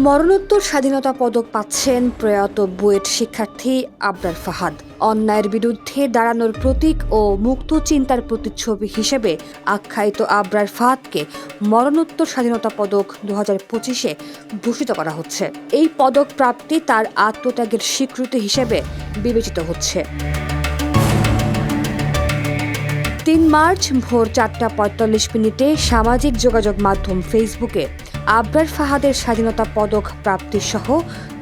মরণোত্তর স্বাধীনতা পদক পাচ্ছেন প্রয়াত বুয়েট শিক্ষার্থী আবরার ফাহাদ। অন্যায়ের বিরুদ্ধে দাঁড়ানোর প্রতীক ও মুক্ত চিন্তার প্রতিচ্ছবি হিসেবে আখ্যায়িত আবরার ফাহাদকে মরণোত্তর স্বাধীনতা পদক 2025-এ ভূষিত করা হচ্ছে। এই পদক প্রাপ্তি তার আত্মত্যাগের স্বীকৃতি হিসেবে বিবেচিত হচ্ছে। 3 মার্চ ভোর 4:45 সামাজিক যোগাযোগ মাধ্যম ফেসবুকে আবরার ফাহাদের স্বাধীনতা পদক প্রাপ্তিসহ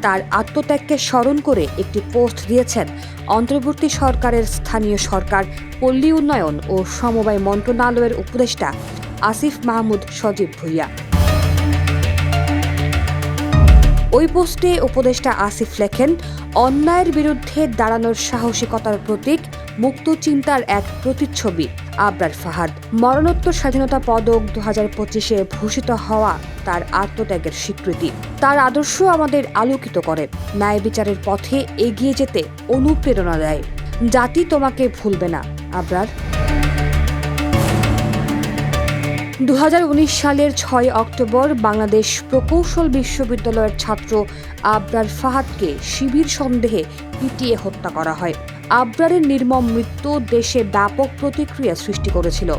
তার আত্মত্যাগকে স্মরণ করে একটি পোস্ট দিয়েছেন অন্তর্বর্তী সরকারের স্থানীয় সরকার, পল্লী উন্নয়ন ও সমবায় মন্ত্রণালয়ের উপদেষ্টা আসিফ মাহমুদ সজীব ভুঁইয়া। ওই পোস্টে উপদেষ্টা আসিফ লেখেন, অন্যায়ের বিরুদ্ধে দাঁড়ানোর সাহসিকতার প্রতীক, মুক্ত চিন্তার এক প্রতিচ্ছবি আবরার ফাহাদ। মরণোত্তর স্বাধীনতা পদক 2025-এ ভূষিত হওয়া তার আত্মত্যাগের স্বীকৃতি। তার আদর্শ আমাদের আলোকিত করে, ন্যায় বিচারের পথে এগিয়ে যেতে অনুপ্রেরণা দেয়। জাতি তোমাকে ভুলবে না আবরার। 2019 সালের 6 অক্টোবর বাংলাদেশ প্রকৌশল বিশ্ববিদ্যালয়ের ছাত্র আবরার ফাহাদকে শিবির সন্দেহে পিটিয়ে হত্যা করা হয়। আবরারের নির্মম মৃত্যু দেশে ব্যাপক প্রতিক্রিয়া সৃষ্টি করেছিল।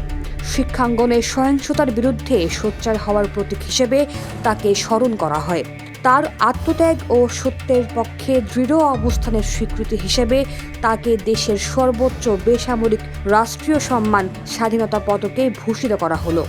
শিক্ষাঙ্গনে সহিংসতার বিরুদ্ধে সোচ্চার হওয়ার প্রতীক হিসেবে তাকে স্মরণ করা হয়। তার আত্মত্যাগ ও সত্যের পক্ষে দৃঢ় অবস্থানের স্বীকৃতি হিসেবে তাকে দেশের সর্বোচ্চ বেসামরিক রাষ্ট্রীয় সম্মান স্বাধীনতা পদকে ভূষিত করা হলো।